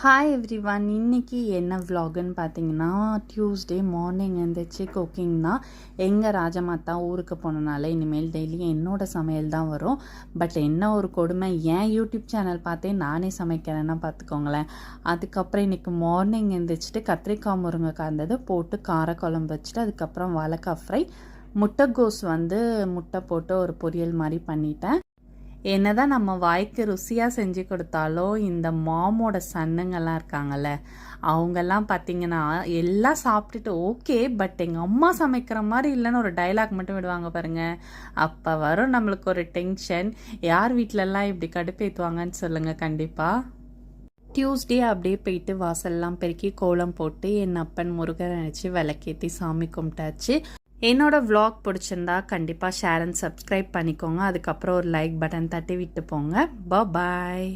Hi everyone, இன்றைக்கி என்ன விலாகுன்னு பார்த்தீங்கன்னா டியூஸ்டே மார்னிங் எழுந்திரிச்சு குக்கிங் தான். எங்கள் ராஜமாதா ஊருக்கு போனனால இனிமேல் டெய்லி என்னோடய சமையல் தான் வரும். பட் என்ன ஒரு கொடுமை, ஏன் யூடியூப் சேனல் பார்த்தே நானே சமைக்கிறேன்னா பார்த்துக்கோங்களேன். அதுக்கப்புறம் இன்றைக்கி மார்னிங் எழுந்திரிச்சிட்டு கத்திரிக்காய் முருங்கைக்காய் இருந்தது போட்டு காரக்குழம்பு வச்சுட்டு அதுக்கப்புறம் வாழைக்காய் ஃப்ரை, முட்டைகோஸ் முட்டை போட்டு ஒரு பொரியல் மாதிரி பண்ணிட்டேன். என்னதான் நம்ம வாய்க்கு ருசியாக செஞ்சு கொடுத்தாலும் இந்த மாமோட சன்னுங்கெல்லாம் இருக்காங்கல்ல, அவங்கெல்லாம் பார்த்திங்கன்னா எல்லாம் சாப்பிட்டுட்டு ஓகே, பட் எங்கள் அம்மா சமைக்கிற மாதிரி இல்லைன்னு ஒரு டைலாக் மட்டும் விடுவாங்க பாருங்கள். அப்போ வரும் நம்மளுக்கு ஒரு டென்ஷன். யார் வீட்டிலலாம் இப்படி கடுப்பேற்றுவாங்கன்னு சொல்லுங்கள் கண்டிப்பாக. டியூஸ்டே அப்படியே போயிட்டு வாசல்லாம் பெருக்கி கோலம் போட்டு என் அப்பன் முருகன் நினச்சி விளக்கேற்றி சாமி கும்பிட்டாச்சு. என்னோட vlog பிடிச்சிருந்தா கண்டிப்பாக ஷேர் அண்ட் சப்ஸ்கிரைப் பண்ணிக்கோங்க. அதுக்கப்புறம் ஒரு லைக் பட்டன் தட்டி விட்டு போங்க. பாய்.